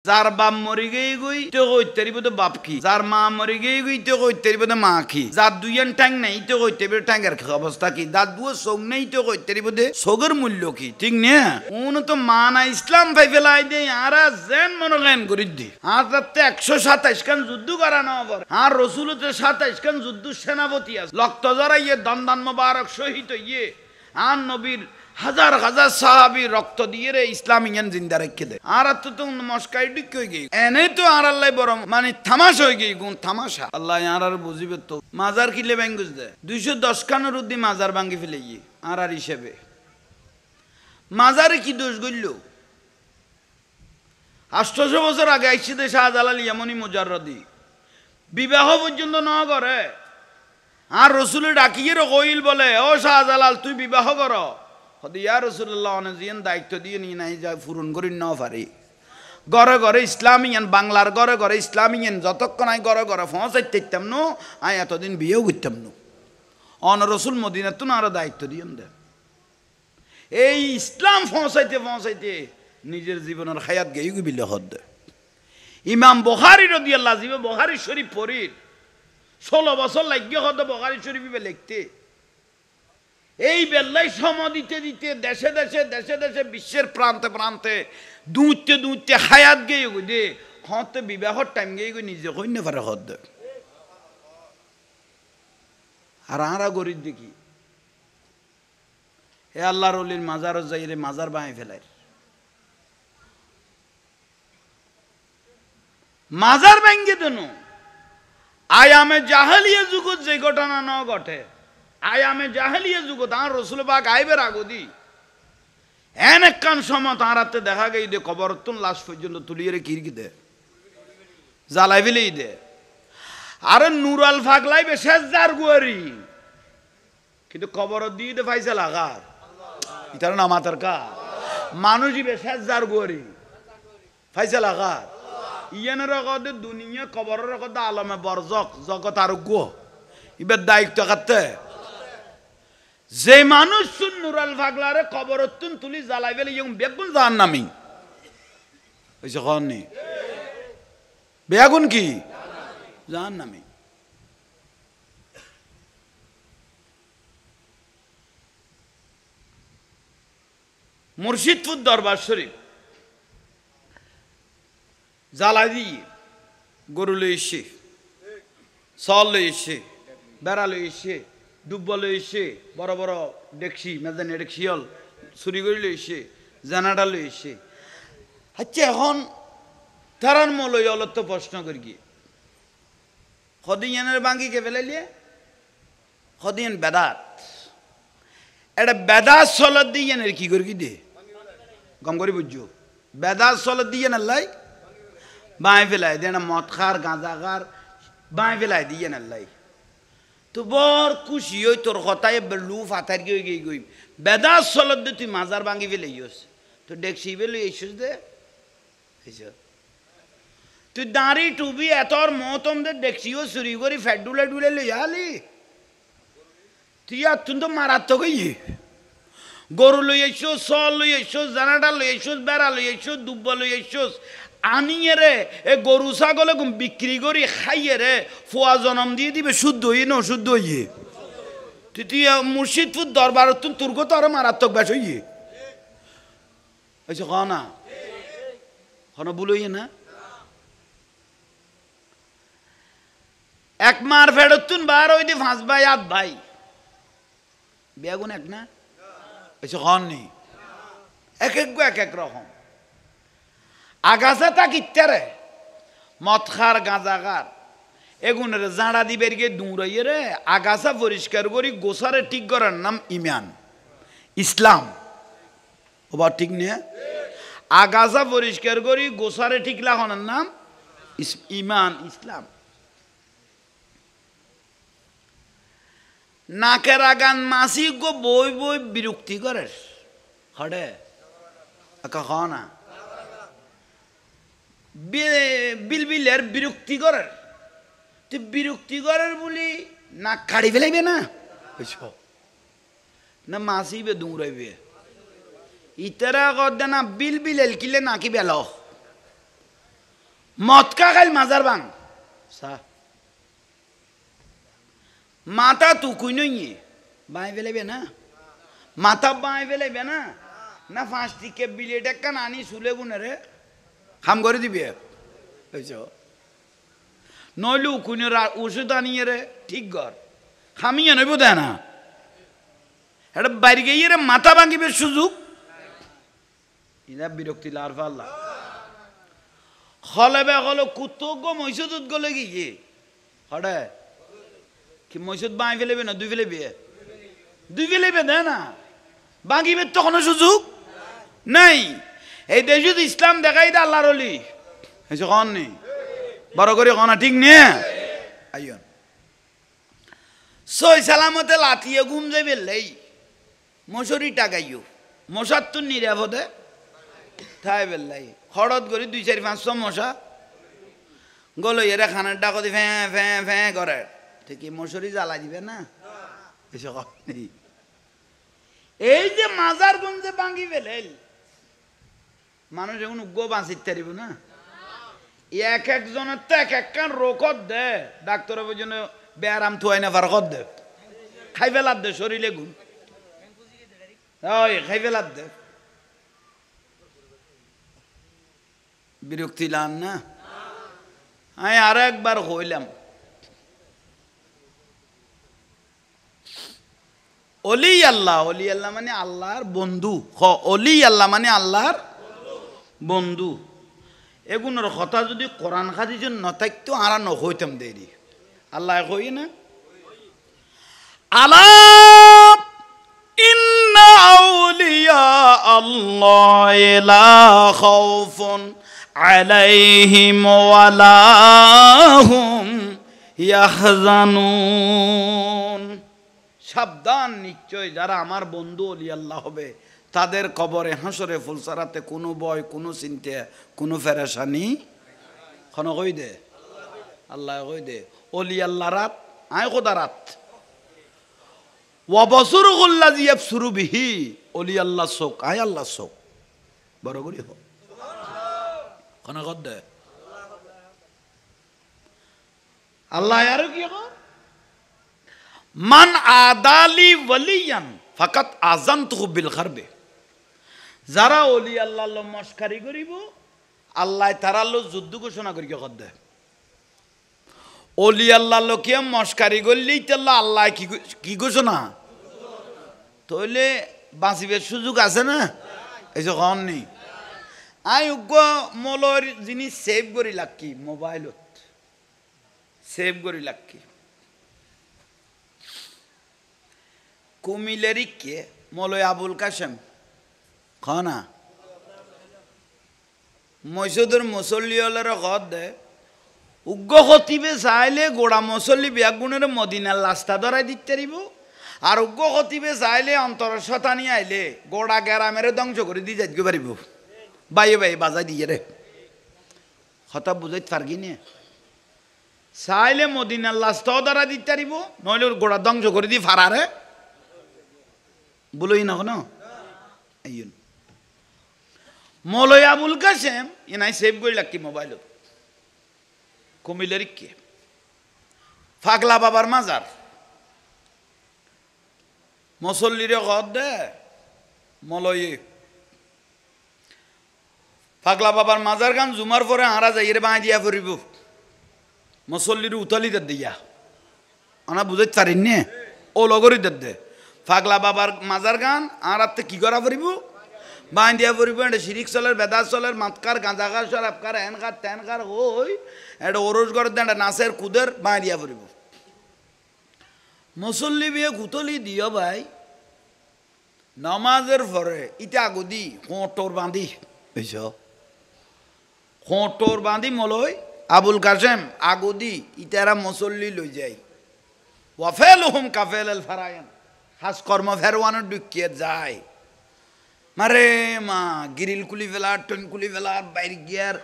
যার বাপ মরে গিয়ে গই তো কইতে পারিব তো বাপ কি, যার মা মরে গিয়ে গই তো কইতে পারিব তো মা কি, যার দুইয়ান ট্যাং নাই তো কইতে পারিব ট্যাঙ্গের অবস্থা কি, যার দুয়ো চোখ নেই তো কইতে পারিব দে চোখের মূল্য কি, ঠিক না? উন তো মানা ইসলাম ভাই ফেলাই দে আর যেন মনোনয়ন করি দি আর তাতে 127 খান যুদ্ধ করানো আবার আর রসুল তো 27 খান যুদ্ধ সেনাপতি আছে, রক্ত জড়াইয়ে দন্দান মোবারক শহীদ হইয়ে আর নবীর হাজার হাজার সাহাবী রক্ত দিয়ে রে ইসলাম ইয়ান জিন্দা রেখে দে আর তো মস্কাই ডিক হয়ে গই এনে তো আর আল্লাহ বড় মানে তামাশা হয়ে গই গুণ তামাশা আল্লাহ আর বুঝিবে তো মাজার কিলে ভাঙ্গুজ দে 210 খানের উদ্দি মাজার ভাঙ্গি ফেলে গিয়ে আর হিসেবে মাজারে কি দোষ গইল? 800 বছর আগে আইসি দে শাহজালাল ইয়ামনি মুজাররদি বিবাহ পর্যন্ত ন করে আর রসুলের ডাকিয়ে কইল বলে ও শাহজালাল তুই বিবাহ কর ইয়া রসুল্লাহ অনেক দায়িত্ব দিয়ে নিয়ে নাই যা পূরণ করি ন পারি ঘরে ঘরে ইসলামিয়ান বাংলার ঘরে ঘরে ইসলামিয়ান যতক্ষণ আই ঘরে ঘরে পৌঁছাইতাম নো আই এতদিন বিয়েও করতাম নো অন রসুল মদিনা তো আরো দায়িত্ব দিয়ে দেন এই ইসলাম পৌঁছাইতে পৌঁছাইতে নিজের জীবনের হায়াত গেই বিলে হদ ইমাম বুখারী রাদিয়াল্লাহু আনহু বুখারী শরীফ পড়ির 16 বছর লাগিয়ে হদ বুখারী শরীফে লিখতে এই বেল্লাই সময় দিতে দিতে দেশে দেশে দেশে দেশে বিশ্বের প্রান্তে প্রান্তে দুঁতে দুঁতে হায়াত গেয়ে দে হতে বিবাহর টাইম গিয়ে নিজে কই না পারে হদ আর আরা গরিব দেখি এ আল্লাহর ওলির মাজারও যাই রে মাজার বাঁয়ে ফেলায় মাজার ভেঙ্গে দেন আয়ামে জাহেলিয়া যুগত যে ঘটনা ন ঘটে আয়ামে জাহেলিয়া যুগত আর রসুল পাক আইবের আগদি এন একখান সময় তাঁরাতে দেখা গেই দে কবরতুন লাশ পর্যন্ত তুলিয়ে রে কিরকি দে জ্বালাই ফেলেই দে আরে নুরাল ফাগলাইবে শেষ যার গুয়ারি কিন্তু কবর দিয়ে দে ফাইসা লাগার ইতার না মাতার কা মানুষ ইবে শেষ যার গুয়ারি ফাইসা লাগার ইয়ানের কদে দুনিয়া কবরের কদে আলমে বরজক জগৎ আর গো ইবের দায়িত্ব কাটতে যে মানুষ শুন নুরাল ফাগলারে কবরতুন তুলি জ্বালাই ফেলে ইয়ং বেগুন জাহান্নামী হইছে কননি বেগুন কি জাহান্নামী মুর্শিদপুর দরবার শরীফ জ্বালাই দিয়ে গরু লই এসে চল লই এসে বেড়া লই এসে ডুব্বা লই এসে বড় বড় ডেকসি মেজানি ডেকসিয়ল চুরি করে লই এসে জানাটা লই এসে আচ্ছা এখন তারার মলই অলত্ত প্রশ্ন করি গিয়ে সদিয়ানের বাঙ্গিকে ফেলাইলিয়ে সদিয়ান বেদাত এটা বেদাত চলত দিয়ে ইয়ানের কি করি দে গম করি বুঝছো বেদাত চলত দিয়ে নাল্লাই বাঁয়ে ফেলাই দে না মদ খার গাঁজা খার বাঁয়ে ফেলাই দিয়ে নাল্লাই তো বর খুশি হই তোর কথায় লু ফাতার গিয়ে গিয়ে গই বেদাত চলত দে তুই মাজার ভাঙি ফেলে ইস তো ডেকসি ফেলে এইসুস দে তুই দাঁড়ি টুবি এতর মতম দে ডেকসিও চুরি করি ফ্যাট ডুলে ডুলে লই আলি তুই আর তুই তো মারাত্মক ইয়ে গরু লই আইসো চল লই আইসো জানাটা লই আইসো বেড়া লই আইসো দুব্বা লই আইসো আনিয়ে রে এ গরু ছাগলে বিক্রি করি খাইয়ে রে ফোয়া জনম দিয়ে দিবে শুদ্ধ হইয়ে না অশুদ্ধ হইয়ে তুই মুর্শিদপুর দরবার তোর তো আরো মারাত্মক ব্যাস হইয়ে আচ্ছা খ না খন বলইয়ে না এক মার ফেরতুন বার ওই দি 5 ভাই 8 ভাই বেগুন এক না আচ্ছা খন নেই এক এক রকম আগাছা তা কিত্তারে মদ খার গাঁজা খার এগুনের জাঁড়া দিবের গিয়ে দৌড়াইয়ে রে আগাছা পরিষ্কার করি গোসারে ঠিক করার নাম ইমান ইসলাম ওবা ঠিক নে আগাছা পরিষ্কার করি গোসারে ঠিক লাগানোর নাম ইমান ইসলাম নাকের আগান মাসি গো বই বই বিরক্তি করে হড়ে একা খাওয়া না বিলবিলের বিরক্তি করার তুই বিরক্তি করার বলি নাক কাড়ি ফেলাইবে না না মাসিবে দৌড়াইবে ইতারা কর না বিলবিল এলকিলে নাকি বেল মদকা খাইল মাজার বাং মাথা তুকুই নইয়ে বাঁই ফেলেবে না মাথা বাঁই ফেলেবে না না 5 টিকে বিলেট একটা নানি শুলে গুনে রে খাম করে দিবে নইলে উকুনের ওষুধ আনিয়ে রে ঠিক কর খামিয়ে নইব দেয় না এটা বাইরে গিয়ে রে মাথা ভাঙিবে সুযোগ ইরা বিরক্তি লার ফাল্লা হলেবে হলো কুত্তগ মহিষদুত গলে গিয়ে হড়ে কি মহিষদ বাঁই ফেলেবে না দুই ফেলেবে দেয় না ভাঙিবে তো কোনো সুযোগ নাই এই দেশে ইসলাম দেখাই দে আল্লাহর অলি এসে কন নেই বড় করে কনা ঠিক নেই আইয়ন সই সালামতে লাতিয়ে ঘুম যাবে লেই মশারি টাকাইও মশার তো নিরাপদে থাই বেল্লাই হঠাৎ করে 2-4-500 মশা গলো এরা খানার ডাকো দি ফ্যাঁ ফ্যাঁ ফ্যাঁ করে ঠিক মশারি জ্বালা দিবে না এসে কন নেই এই যে মাজার গঞ্জে ভাঙি ফেলেল মানুষ এখন উগ্র বাঁচিতে পারিব না এক একজনের তো এক একখান রোগত দে ডাক্তার পর্যন্ত ব্যায়াম থুয়াই না ফারকত দে খাই ফেলার দে শরীরে গুণ ওই খাই ফেলার দে বিরক্তি লান না আমি আরো একবার হইলাম অলি আল্লাহ মানে আল্লাহর বন্ধু অলি আল্লাহ মানে আল্লাহর বন্ধু এগুলোর কথা যদি কোরআন হাদিস না থাকতো আর হইতাম দেরি আল্লাহ কই না আলা ইন্না আউলিয়া আল্লাহ লা খাউফুন আলাইহিম ওয়ালা হুম ইয়াহজানুন সাবধান নিশ্চয় যারা আমার বন্ধু অলি আল্লাহ হবে তাদের কবরে হাসরে ফুলসারাতে কোনো ভয় কোনো চিন্তা কোনো ফেরেশানি খন কই দে আল্লাহ কই দে অলি আল্লাহ রাত আয় খোদা রাত ওয়া বাসরুল্লাযী ইয়াবসুরু বিহি অলি আল্লাহ চোখ আয় আল্লাহ চোখ বড় করি হোক খন কত দে আল্লাহ আর কি কর মান আদালি ওয়ালিয়ান ফাকাত আযানতুহু বিল খারবে যারা অলি আল্লাহ মস্কারি করিব আল্লাহ তারার যুদ্ধ ঘোষণা করি কর দে অলি আল্লাহ কে মস্কারি করলেই তাল্লা আল্লাহ কি ঘোষণা তাহলে বাঁচিবের সুযোগ আছে না এই যে কন নেই আই উগ্র মলর জিনিস সেভ করি লাকি মোবাইলত সেভ করি লাকি কুমিলেরি কে মলয় আবুল কাশেম খানা মসজিদের মুসল্লিওয়ালার ঘর দে উগ্র খতিবে চাইলে গোড়া মুসল্লি ব্যাগুনের মদিনার রাস্তা ধরাই দিতে পারিব আর উগ্র খতিবে চাইলে অন্তর শতানি আইলে গোড়া গ্যারামের ধ্বংস করে দিয়ে যাইতে পারিব বাইয়ে বাইয়ে বাজাই দিয়ে রে হঠাৎ বুঝাইতে পারবি নে চাইলে মদিনার রাস্তাও ধরা দিতে পারিব নইলে গোড়া ধ্বংস করে দিয়ে ফারারে বলোই না কোনো আইন মলয় আবুল কাশেম এনাই সেভ করে লাগি মোবাইলত কুমিল্লার কে ফাগলা বাবার মাজার মুসল্লিরে ঘর দে মলয়ে ফাগলা বাবার মাজার গান জুমার পরে হারা যাই রে বাঁ দিয়া ফুরিব মুসল্লির উতলি দিয়া আনা বুঝাইতে পারিন নে ও লগরি দে ফাগলা বাবার মাজার গান আর আত্মে কি করা ফুরিব বাঁ দিয়া ফুরিব এটা শিরিক চলের বেদাত চলের মাতকার গাঁজাকার সরাবকার এনকার তেনকার হই এটা ওরস গড় দেন নাচের কুদের বাঁ দিয়া ফুরিব মুসল্লি বিয়ে কুতলি দিও ভাই নামাজের পরে ইটা আগদি কোঁটোর বাঁধি বুঝছ কোঁটোর বাঁধি মলয় আবুল কাশেম আগদি ইটারা মুসল্লি লই যাই ওয়াফেল হুম কাফেল এল ফারায়ন হাস কর্ম ফেরওয়ানোর ডুকিয়ে যায় মারে মা গিরিল কুলি ফেলার টন কুলি ফেলার বাইর গিয়ার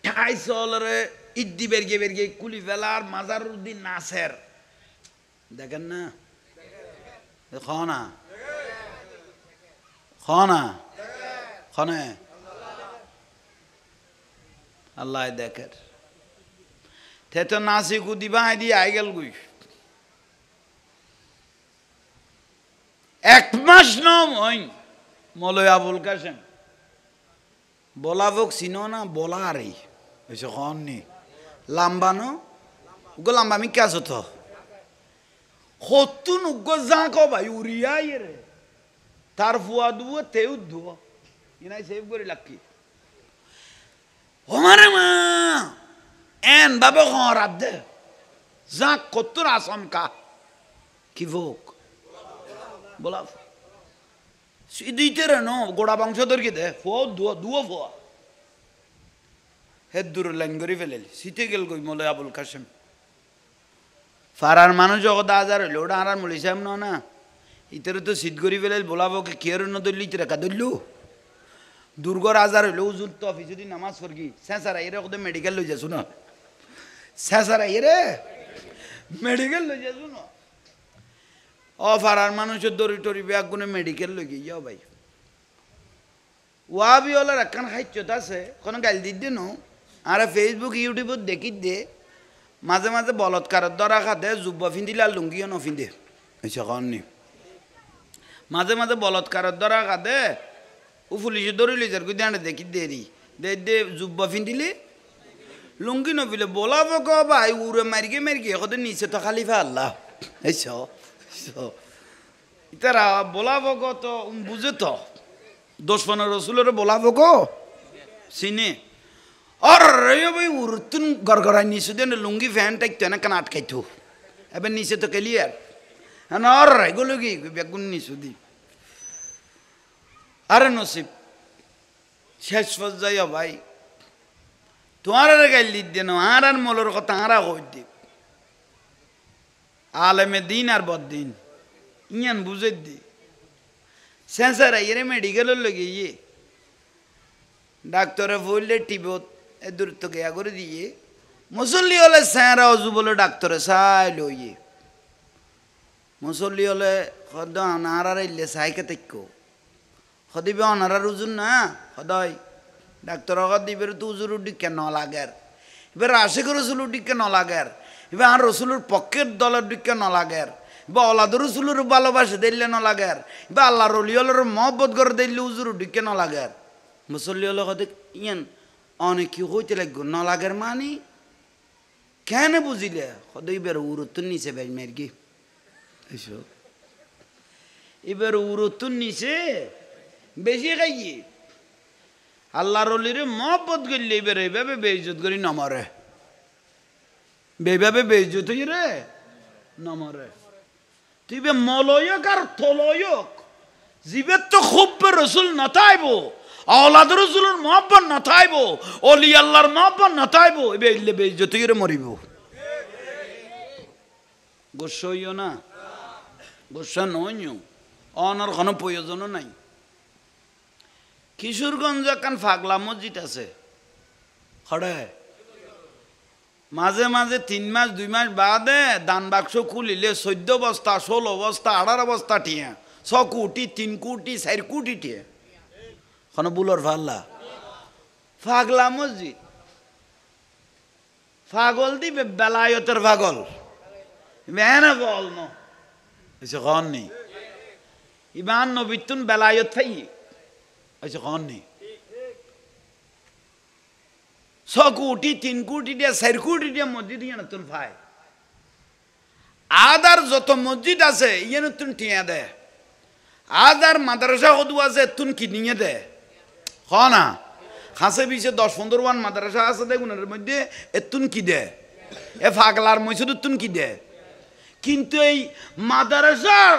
ঠাই চলরে ইদ্দি বেরগে কুলি ফেলার মাজারুদ্দিন নাসের দেখেন না খানা খানা খানে আল্লাহ দেখের তে তো নাসি কুদিবা দিয়ে আই গেল গুই 1 মাস নম হই মলয় আবুল কাসেম বলাবক চিনো না বলা আরে এসে কননি লাম্বানো উগো লাম্বা আমি কাজ তো হতুন উগো যা কো ভাই উড়িয়া রে তার ফুয়া দুয়া তেউ দুয়া ইনাই সেভ করে লাকি ওমারে মা এন বাবা ঘরাব দে যা কতুর আসাম কা কি ভোক বলা সিদিতে রে নো গোড়া বংশধর কি দে ফুয়া দুয়া দুয়া ফুয়া হে দূর লাইন করি ফেলেলি সিতে গেল কই মলে আবুল কাসেম ফারার মানুষ জগৎ আজার হইল ওটা আর মলি সাহেব না ইতারে তো সিদ্ধ করি ফেলেল বলাবো কে কেয়ার ন দল্লি ইতে রেখা ধরলু দুর্গর আজার হইল উজুর তো অফিস যদি নামাজ পড়ি স্যাঁসারা এরে ওদের মেডিকেল লই যাসু না স্যাঁসারা এরে মেডিকেল লই যাসু না ও ফারার মানুষের দড়ি টরি ব্যাগ গুনে মেডিকেল লই গিয়ে যাও ভাই ওয়াবি ওলার একখান খাইচ্ছত আছে কোনো গাল দিতে নো আর ফেসবুক ইউটিউবত দেখি দে মাঝে মাঝে বলৎকারের দ্বারা খাতে জুব্বা ফিন্দিলে আর লুঙ্গিও নফিন্দে এসে কননি মাঝে মাঝে বলৎকারের দ্বারা খাতে ও পুলিশে ধরে লিজার কই দাঁড়ে দেখি দেরি দে জুব্বা ফিন্দিলে লুঙ্গি নফিলে বলাবো ক ভাই উড়ে মারিকে এখন নিচে তো খালি ফা আল্লাহ এই ইতারা বলাবো ক তো বুঝে তো 10-15 রসুলের বলাবো গো চিনে আর ভাই উড়তুন গড়গড়াই নিচে দেন লুঙ্গি ফ্যান টাইতো না কেন আটকাইতো এবার নিচে তো ক্লিয়ার হ্যাঁ আর এগুলো কি বেগুন নিচু দি আরে নসিব শেষ পর্যায়ে ভাই তোমার আর গাইল দিত দেন আর মলের কথা আরা কই দি আলেমে দিন আর বদিন ইয়ান বুঝে দি সেন্সার আইরে মেডিকেলের লগে ইয়ে ডাক্তারে বললে টিবত এ দূর তো গিয়া করে দিয়ে মুসল্লি হলে স্যাঁরা অজু বলে ডাক্তারে চাই লইয়ে মুসল্লি হলে সদ অনারার ইলে চাইকে তেক্য সদিবে অনারার উজুন না সদাই ডাক্তার দিবে তো উজুর উডিকে নলাগের এবার আশেখ রসুল উডিকে নলাগের এবার আর রসুলের পক্ষের দলের দিকে নলাগের বা অলাদ রসুলের ভালোবাসে দিলে নলাগের বা আল্লাহ রলিওলের মহব্বত করে দিলে উজুর উডিকে নলাগের মুসল্লি হলে সদে ইয়ান অনেক কি হইতে লাগবে নলাগের মানে কেন বুঝিলে সদই বের উরুত্তর নিচে ভাই মেরগি এসব এবার উরুত্তর নিচে বেশি খাইয়ে আল্লাহ রলির মহব্বত করলে এবার এইভাবে বেইজত করি নমরে বেভাবে বেইজত হই রে নমরে তুই বে মলয়ক আর থলয়ক জীবের তো খুব রসুল নথাইব আওলাদ রসুলের মহব্বত নথাইব অলি আল্লাহর মহব্বত নথাইব এবে ইল্লে বেইজত হই রে মরিব গোস্বা হইও না গোস্বা নইও অনার কোনো প্রয়োজনও নাই কিশোরগঞ্জ এখন ফাগলা মসজিদ আছে খড়ে মাঝে মাঝে 3 মাস 2 মাস বাদে দান বাক্স খুলিলে 14 বস্তা 16 বস্তা 18 বস্তা টিয়া 6 কোটি 3 কোটি 4 কোটি টিয়া কোনো বুলর ফাল্লা ফাগলা মসজিদ পাগল দিবে বেলায়তের পাগল মেহনা বল ন এসে কন নেই ইমান নবিতুন বেলায়ত থাই এসে কন নেই 6 কোটি 3 কোটি দিয়া 4 কোটি দিয়া মসজিদ ইয়ে নতুন ভাই আদার যত মসজিদ আছে ইয়ে নতুন টিয়া দে আদার মাদ্রাসা হদু আছে তুন কিনিয়ে দে হ না খাসে বিশে 10-15 মাদ্রাসা আছে দেখুনের মধ্যে এতুন কি দে এ ফাগলার মসজিদ তুন কি দে কিন্তু এই মাদ্রাসার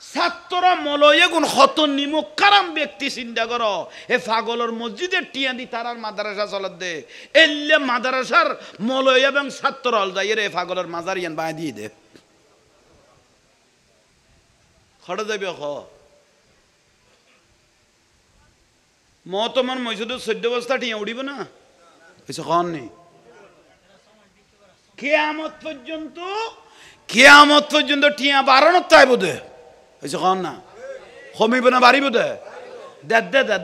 ছাত্ররা মলয়ে গুণ হত নিমুখারাম ব্যক্তি চিন্তা করো এ ফাগলের মসজিদের টিয়া দি তারার মাদ্রাসা চলত দে এলে মাদ্রাসার মলয় এবং ছাত্র হল যাই রে ফাগলের মাজার ইয়ান বাঁ দিয়ে দে খড়ে যাবে খ ম তোমার মসজিদের 14 বস্তা টিয়া উড়িব না এসে খন নেই কিয়ামত পর্যন্ত টিয়া বাড়ানোর তাই বোধে এসে খন না কমিব না বাড়িব দে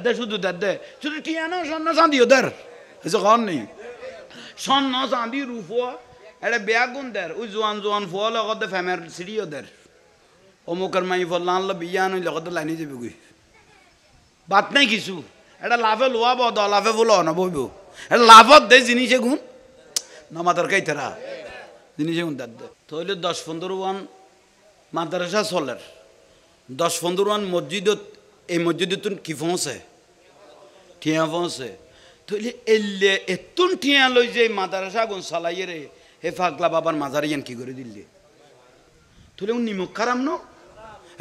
দে শুধু দে শুধু টিয়া না স্বর্ণ চাঁদি ওদের হয়েছে কন নেই স্বর্ণ চাঁদি রূপো এটা বেয়া গুণ দের ওই জোয়ান জোয়ান ফুয়া লগতে ফ্যামের সিঁড়িও দের অমুকের মাই ফল আনলো বিয়া আনই লগতে লাইনে যাবে গই বাত নাই কিছু এটা লাভে লোয়াব দ লাভে বলো না বইব এটা লাভত দে জিনিসে গুণ নামাতার কাইতেরা জিনিসে গুণ তার দে তাহলে 10-15 ওয়ান মাদ্রাসা চলের 10-15 ওয়ান মসজিদত এই মসজিদত কি পৌঁছে ঠিয়া পৌঁছে তাহলে এলে এতুন ঠিয়া লই যে মাদ্রাসা গুণ চালাইয়ে রে হে ফাগলা বাবার মাজার ইয়ান কি করে দিলে তাহলে নিমক খারাম ন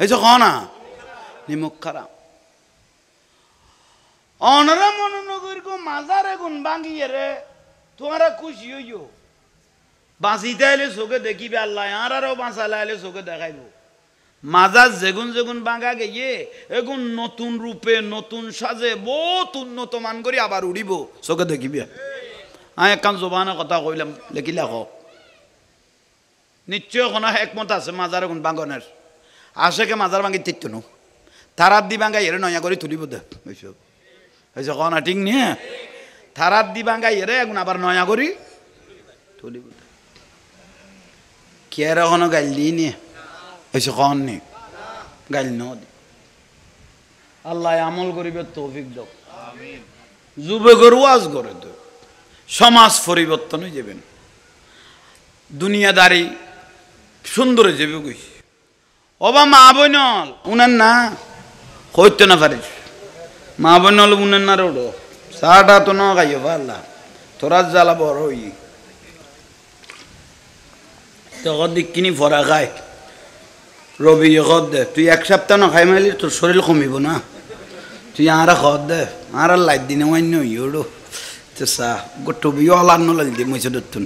এই যে না নিমক খারাম অনরা মনোনগর কো মাজারে গুণ ভাঙিয়ে রে তোমরা খুশি হইও বাঁচিতে এলে চোখে দেখিবে আল্লাহ আরও বাঁচালে এলে চোখে দেখাইব মাজার যেগুন যেগুন বাঙা গিয়ে এগুন নতুন রূপে নতুন সাজে বহুত উন্নত মান করে আবার উড়িব চোখে দেখিবে আমি একখান জবানের কথা কইলাম লেখিলা হোক নিশ্চয় কোনো একমত আছে মাজার এগুন বাঙ্গনের আশেকে মাজার ভাঙি তিত্য নো তারাত দি বাঙ্গাই এরে নয়া করে তুলিব দে এইসব হয়েছে কনা ঠিক নিয়ে তারাত দি বাঙ্গাই এরে এখন আবার নয়া করি তুলিব কে এখনো গাইল দি নিয়ে হয়েছে কন নি গাইল ন দি আল্লাহ আমল করিবে তৌফিক দাও যুবকের ওয়াজ করে তো সমাজ পরিবর্তন হয়ে যাবেন দুনিয়াদারি সুন্দর হয়ে যাবে কই অবা মা বইনল উনার না হইতে না পারিস মা বইনল উনার না রোড চাটা তো না খাইও পারলা তোরা জ্বালা বড় হই তখন দিকিনি ভরা খায় রবি খদ দে তুই এক সপ্তাহ না খাই মাইলি তোর শরীর কমিব না তুই আরা খদ দে আর লাইট দিনে মান্য ইউরো তো সা গোটবিও আলান্ন লাল দি মইছে দত্তুন